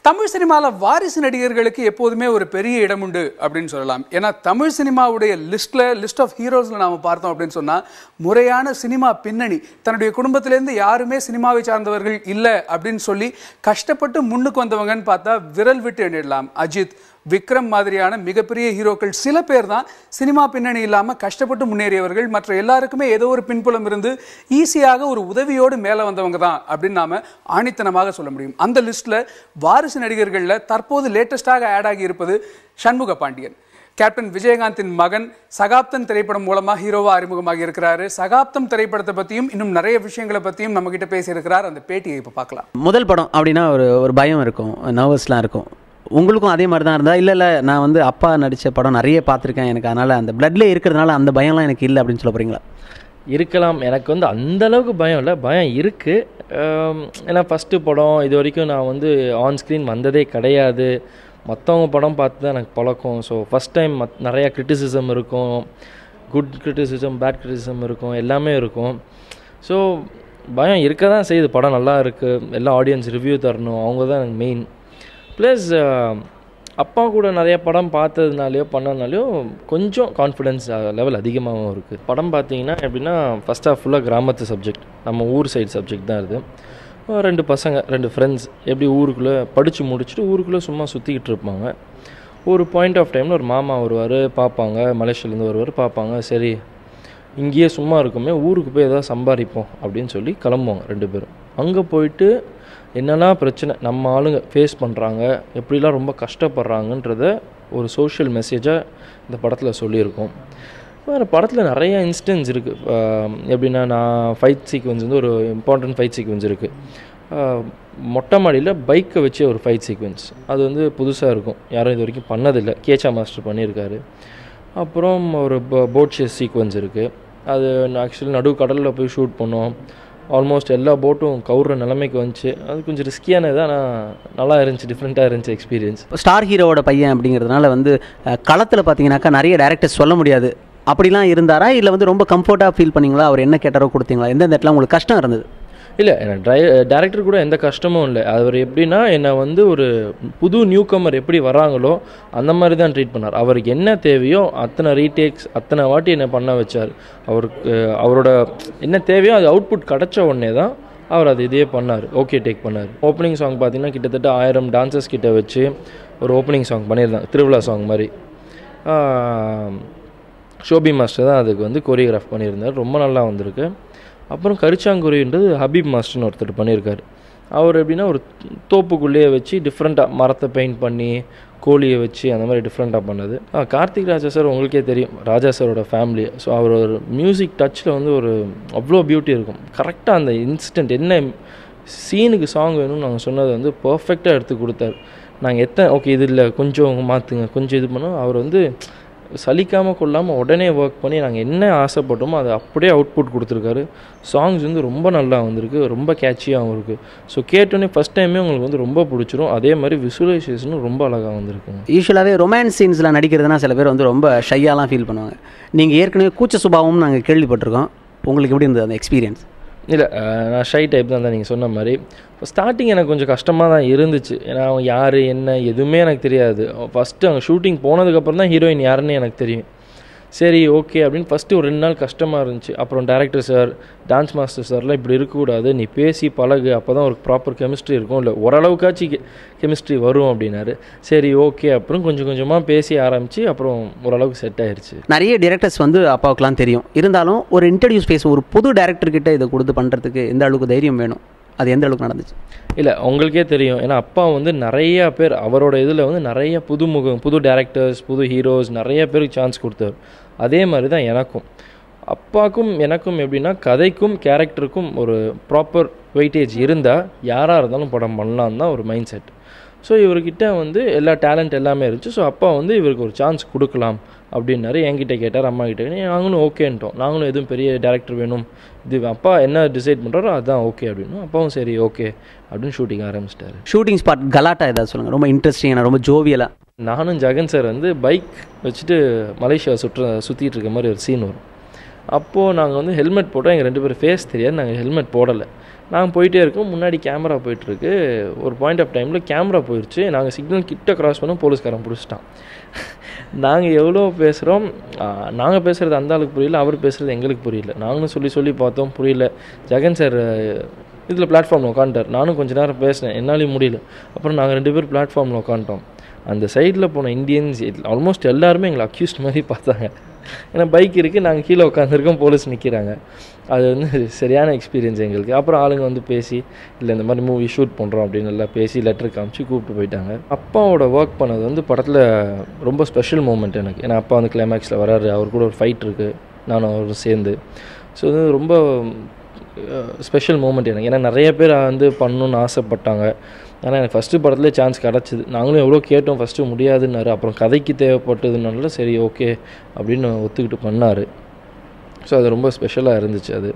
தமிழ் சினிமாவில் வாரிசு நடிகர்களுக்கு எப்போதுமே ஒரு பெரிய இடம் உண்டு அப்படின்னு சொல்லலாம். ஏன்னா தமிழ் சினிமாவுடைய லிஸ்ட் ஆஃப் ஹீரோஸில் நாம் பார்த்தோம் அப்படின்னு சொன்னால் முறையான சினிமா பின்னணி, தன்னுடைய குடும்பத்திலேருந்து யாருமே சினிமாவை சார்ந்தவர்கள் இல்லை அப்படின்னு சொல்லி கஷ்டப்பட்டு முன்னுக்கு வந்தவங்கன்னு பார்த்தா விரல் விட்டு எண்ணிடலாம். அஜித், விக்ரம் மாதிரியான மிகப்பெரிய ஹீரோக்கள் சில பேர் தான் சினிமா பின்னணி இல்லாமல் கஷ்டப்பட்டு முன்னேறியவர்கள். மற்ற எல்லாருக்குமே ஏதோ ஒரு பின்புலம் இருந்து ஈஸியாக ஒரு உதவியோடு மேலே வந்தவங்க தான் அப்படின்னு நாம் ஆணித்தனமாக சொல்ல முடியும். அந்த லிஸ்ட்டில் வாரிசு நடிகர்களில் தற்போது லேட்டஸ்டாக ஆட் ஆகி இருப்பது சண்முக பாண்டியன். கேப்டன் விஜயகாந்தின் மகன் சகாப்தம் திரைப்படம் மூலமாக ஹீரோவா அறிமுகமாக இருக்கிறாரு. சகாப்தம் திரைப்படத்தை பற்றியும் இன்னும் நிறைய விஷயங்களை பற்றியும் நம்ம கிட்ட பேசியிருக்கிறார். அந்த பேட்டியை இப்போ பார்க்கலாம். முதல் படம் அப்படின்னா ஒரு பயம் இருக்கும், நர்வஸ்லாம் இருக்கும். உங்களுக்கும் அதே மாதிரி தான் இருந்தால்? இல்லை நான் வந்து அப்பா நடித்த படம் நிறைய பார்த்துருக்கேன், எனக்கு அதனால் அந்த பிளட்லேயே இருக்கிறதுனால அந்த பயம்லாம் எனக்கு இல்லை அப்படின்னு சொல்ல போகிறீங்களா? இருக்கலாம். எனக்கு வந்து அந்தளவுக்கு பயம் இல்லை, பயம் இருக்குது. ஏன்னா ஃபஸ்ட்டு படம் இது வரைக்கும் நான் வந்து ஆன் ஸ்க்ரீன் வந்ததே கிடையாது. மற்றவங்க படம் பார்த்து தான் எனக்கு பழக்கம். ஸோ ஃபஸ்ட் டைம் நிறையா கிரிட்டிசிசம் இருக்கும், குட் கிரிட்டிசிசம், பேட் கிரிட்டிசிசம் இருக்கும், எல்லாமே இருக்கும். ஸோ பயம் இருக்க தான் செய்யுது. படம் நல்லா இருக்குது, எல்லா ஆடியன்ஸ் ரிவ்யூ தரணும், அவங்க தான் எனக்கு மெயின். ப்ளஸ் அப்பா கூட நிறைய படம் பார்த்ததுனாலையோ பண்ணதுனாலையோ கொஞ்சம் கான்ஃபிடென்ஸ் லெவல் அதிகமாகவும் இருக்குது. படம் பார்த்தீங்கன்னா எப்படின்னா ஃபஸ்ட் ஆஃப் ஃபுல்லாக கிராமத்து சப்ஜெக்ட், நம்ம ஊர் சைடு சப்ஜெக்ட் தான் இது. 2 பசங்க, 2 ஃப்ரெண்ட்ஸ் எப்படி ஊருக்குள்ளே படித்து முடிச்சுட்டு ஊருக்குள்ளே சும்மா சுற்றிக்கிட்டு இருப்பாங்க. ஒரு பாயிண்ட் ஆஃப் டைமில் ஒரு மாமா வருவார், பார்ப்பாங்க, மலேசியாலேருந்து வருவார், பார்ப்பாங்க, சரி இங்கேயே சும்மா இருக்குமே ஊருக்கு போய் எதாவது சம்பாதிப்போம் அப்படின்னு சொல்லி கிளம்புவாங்க 2 பேரும். அங்கே போயிட்டு என்னெல்லாம் பிரச்சனை நம்ம ஆளுங்க ஃபேஸ் பண்ணுறாங்க, எப்படிலாம் ரொம்ப கஷ்டப்படுறாங்கன்றத ஒரு சோஷியல் மெசேஜாக இந்த படத்தில் சொல்லியிருக்கோம். வேறு படத்தில் நிறைய இன்ஸ்டன்ஸ் இருக்குது. எப்படின்னா நான் ஃபைட் சீக்வன்ஸ் வந்து ஒரு இம்பார்ட்டன்ட் ஃபைட் சீக்வன்ஸ் இருக்குது. மொட்டை மாடியில் பைக்கை வச்சு ஒரு ஃபைட் சீக்வன்ஸ், அது வந்து புதுசாக இருக்கும், யாரும் இது வரைக்கும் பண்ணதில்லை. கேச்சா மாஸ்டர் பண்ணியிருக்காரு. அப்புறம் ஒரு போட் சேஸ் சீக்வன்ஸ் இருக்குது. அது ஆக்சுவலி நடு கடலில் போய் ஷூட் பண்ணோம். ஆல்மோஸ்ட் எல்லா போட்டும் கவுற நிலைமைக்கு வந்துச்சு. அது கொஞ்சம் ரிஸ்கியானது, ஆனால் நல்லா இருந்துச்சு, டிஃப்ரெண்ட்டாக இருந்துச்சு எக்ஸ்பீரியன்ஸ். ஸ்டார் ஹீரோவோட பையன் அப்படிங்கிறதுனால வந்து களத்தில் பார்த்தீங்கன்னாக்கா நிறைய டேரக்டர்ஸ் சொல்ல முடியாது. அப்படிலாம் இருந்தாரா, இல்லை வந்து ரொம்ப கம்ஃபர்ட்டாக ஃபீல் பண்ணிங்களா? அவர் என்ன கேட்டாரோ கொடுத்தீங்களா? எந்தெந்த இடத்துல உங்களுக்கு கஷ்டம் இருந்தது? இல்லை, எனக்கு டேரக்டர் கூட எந்த கஷ்டமும் இல்லை. அவர் எப்படின்னா என்னை வந்து ஒரு புது நியூ கமர் எப்படி வராங்களோ அந்த மாதிரி தான் ட்ரீட் பண்ணார். அவருக்கு என்ன தேவையோ அத்தனை ரீடேக்ஸ், அத்தனை வாட்டி என்னை பண்ண வச்சார். அவரோட என்ன தேவையோ அது அவுட்புட் கிடச்ச உடனே தான் அவர் அது இதே பண்ணார், ஓகே டேக் பண்ணார். ஓப்பனிங் சாங் பார்த்தீங்கன்னா கிட்டத்தட்ட 1000 டான்சர்ஸ் கிட்ட வச்சு ஒரு ஓப்பனிங் சாங் பண்ணியிருந்தாங்க, திருவிழா சாங் மாதிரி. ஷோபி மாஸ்டர் தான் அதுக்கு வந்து கோரியோகிராஃப் பண்ணியிருந்தார், ரொம்ப நல்லா வந்திருக்கு. அப்புறம் கரிச்சாங்குருவின்றது ஹபீப் மாஸ்டர்னு ஒருத்தர் பண்ணியிருக்காரு. அவர் எப்படின்னா ஒரு தோப்புக்குள்ளேயே வச்சு டிஃப்ரெண்ட்டாக மரத்தை பெயிண்ட் பண்ணி கோழியை வச்சு அந்த மாதிரி டிஃப்ரெண்ட்டாக பண்ணது. கார்த்திக் ராஜா சார் உங்களுக்கே தெரியும், ராஜா சாரோட ஃபேமிலி. ஸோ அவர் ஒரு மியூசிக் டச்சில் வந்து ஒரு அவ்வளோ பியூட்டி இருக்கும். கரெக்டாக அந்த இன்ஸ்டன்ட் என்ன சீனுக்கு சாங் வேணும்னு நாங்கள் சொன்னதை வந்து பர்ஃபெக்டாக எடுத்து கொடுத்தாரு. நாங்கள் ஓகே இது இல்லை கொஞ்சம் மாற்றுங்க, கொஞ்சம் இது பண்ணோம். அவர் வந்து சலிக்காமல் கொள்ளாமல் உடனே ஒர்க் பண்ணி நாங்கள் என்ன ஆசைப்பட்டோமோ அதை அப்படியே அவுட்புட் கொடுத்துருக்காரு. சாங்ஸ் வந்து ரொம்ப நல்லா வந்திருக்கு, ரொம்ப கேட்சியாகவும் இருக்குது. ஸோ கேட்டோன்னே ஃபஸ்ட் டைமே உங்களுக்கு வந்து ரொம்ப பிடிச்சிரும். அதே மாதிரி விசுவலைசேஷனும் ரொம்ப அழகாக வந்திருக்குங்க. யூஸ்வலாகவே ரொமான்ஸ் சீன்ஸில் நடிக்கிறதுனா சில பேர் வந்து ரொம்ப ஷையாலாம் ஃபீல் பண்ணுவாங்க. நீங்கள் ஏற்கனவே கூச்ச சுபாவம் நாங்கள் கேள்விப்பட்டிருக்கோம். உங்களுக்கு எப்படி இருந்தது அந்த எக்ஸ்பீரியன்ஸ்? இல்லை, நான் ஷை டைப் தான் நீங்கள் சொன்ன மாதிரி. இப்போ ஸ்டார்டிங் எனக்கு கொஞ்சம் கஷ்டமாக தான் இருந்துச்சு. ஏன்னா அவன் யார் என்ன எதுவுமே எனக்கு தெரியாது. ஃபஸ்ட்டு அங்கே ஷூட்டிங் போனதுக்கப்புறம் தான் ஹீரோயின் யாருன்னு எனக்கு தெரியும். சரி ஓகே அப்படின்னு ஃபஸ்ட்டு ஒரு 2 நாள் கஷ்டமாக இருந்துச்சு. அப்புறம் டேரக்டர் சார், டான்ஸ் மாஸ்டர் சார்லாம் இப்படி இருக்கக்கூடாது, நீ பேசி பழகு, அப்போ தான் ஒரு ப்ராப்பர் கெமிஸ்ட்ரி இருக்கும், இல்லை ஓரளவுக்காச்சு கெமிஸ்ட்ரி வரும் அப்படின்னாரு. சரி ஓகே, அப்புறம் கொஞ்சம் கொஞ்சமாக பேசி ஆரம்பித்து அப்புறம் ஓரளவுக்கு செட் ஆயிடுச்சு. நிறைய டேரக்டர்ஸ் வந்து அப்பாவுக்குலாம் தெரியும், இருந்தாலும் ஒரு இன்ட்ரடியூஸ் பேச ஒரு புது டேரக்டர்கிட்ட இதை கொடுத்து பண்ணுறதுக்கு எந்த அளவுக்கு தைரியம் வேணும்? அது எந்த அளவுக்கு நடந்துச்சு? இல்லை, உங்களுக்கே தெரியும். ஏன்னா அப்பா வந்து நிறையா பேர் அவரோட இதில் வந்து நிறைய புது டேரக்டர்ஸ், புது ஹீரோஸ் நிறைய பேருக்கு சான்ஸ் கொடுத்தாரு. அதே மாதிரி தான் எனக்கும் அப்பாவுக்கும் எனக்கும் எப்படின்னா கதைக்கும் கேரக்டருக்கும் ஒரு ப்ராப்பர் வெயிட்டேஜ் இருந்தால் யாராக இருந்தாலும் படம் பண்ணலான்னு தான் ஒரு மைண்ட் செட். ஸோ இவர்கிட்ட வந்து எல்லா டேலண்ட் எல்லாமே இருந்துச்சு. ஸோ அப்பா வந்து இவருக்கு ஒரு சான்ஸ் கொடுக்கலாம் அப்படின்னாரு. என்கிட்ட கேட்டார், அம்மா கிட்ட கேட்டார், நாங்களும் ஓகேன்ட்டோம். நாங்களும் எதுவும் பெரிய டேரக்டர் வேணும், இது அப்பா என்ன டிசைட் பண்ணுறாரோ அதுதான் ஓகே அப்படின்னு. அப்பாவும் சரி ஓகே அப்படின்னு ஷூட்டிங் ஆரம்பிச்சிட்டாரு. ஷூட்டிங் ஸ்பாட் கலாட்டா ஏதாவது சொல்லுங்கள், ரொம்ப இன்ட்ரெஸ்டிங்காக, ரொம்ப ஜோவியலாக. நானும் ஜெகன் சார் வந்து பைக் வச்சுட்டு மலேசியா சுற்றிட்டு இருக்க மாதிரி ஒரு சீன் வரும். அப்போது நாங்கள் வந்து ஹெல்மெட் போட்டோம். எங்கள் 2 பேர் ஃபேஸ் தெரியாது, நாங்கள் ஹெல்மெட் போடலை. நாங்கள் போயிட்டே இருக்கோம், முன்னாடி கேமரா போயிட்டுருக்கு. ஒரு பாயிண்ட் ஆஃப் டைமில் கேமரா போயிடுச்சு. நாங்கள் சிக்னல் கிட்ட கிராஸ் பண்ணோம், போலீஸ்காரன் பிடிச்சிட்டான். நாங்கள் எவ்வளோ பேசுகிறோம், நாங்கள் பேசுகிறது அந்த ஆளுக்கு புரியல, அவர் பேசுகிறது எங்களுக்கு புரியல. நாங்களும் சொல்லி பார்த்தோம், புரியல. ஜெகன் சார் இதில் பிளாட்ஃபார்மில் உட்காந்துட்டார். நானும் கொஞ்சம் நேரம் பேசினேன், என்னாலையும் முடியல. அப்புறம் நாங்கள் 2 பேர் பிளாட்ஃபார்மில் உட்காந்துட்டோம். அந்த சைடில் போன இந்தியன்ஸ் ஆல்மோஸ்ட் எல்லாருமே எங்களை அக்யூஸ்ட் மாதிரி பார்த்தாங்க. ஏன்னா பைக் இருக்குது, நாங்கள் கீழே உட்காந்துருக்கோம், போலீஸ் நிற்கிறாங்க. அது வந்து சரியான எக்ஸ்பீரியன்ஸ் எங்களுக்கு. அப்புறம் ஆளுங்க வந்து பேசி, இல்லை இந்த மாதிரி மூவி ஷூட் பண்ணுறோம் அப்படின்னு எல்லாம் பேசி லெட்டர் காமிச்சு கூப்பிட்டு போயிட்டாங்க. அப்பாவோட ஒர்க் பண்ணது வந்து படத்தில் ரொம்ப ஸ்பெஷல் மூமெண்ட் எனக்கு. ஏன்னா அப்பா வந்து கிளைமேக்ஸில் வராரு, அவர் கூட ஒரு ஃபைட் இருக்குது, நானும் அவரும் சேர்ந்து. ஸோ இது ரொம்ப ஸ்பெஷல் மூமெண்ட் எனக்கு. ஏன்னா நிறைய பேர் வந்து பண்ணணுன்னு ஆசைப்பட்டாங்க. ஆனால் எனக்கு ஃபஸ்ட்டு படத்துலேயே சான்ஸ் கிடச்சிது. நாங்களும் எவ்வளோ கேட்டோம், ஃபஸ்ட்டு முடியாதுன்னாரு. அப்புறம் கதைக்கு தேவைப்பட்டதுனால சரி ஓகே அப்படின்னு ஒத்துக்கிட்டு பண்ணார். ஸோ அது ரொம்ப ஸ்பெஷலாக இருந்துச்சு அது.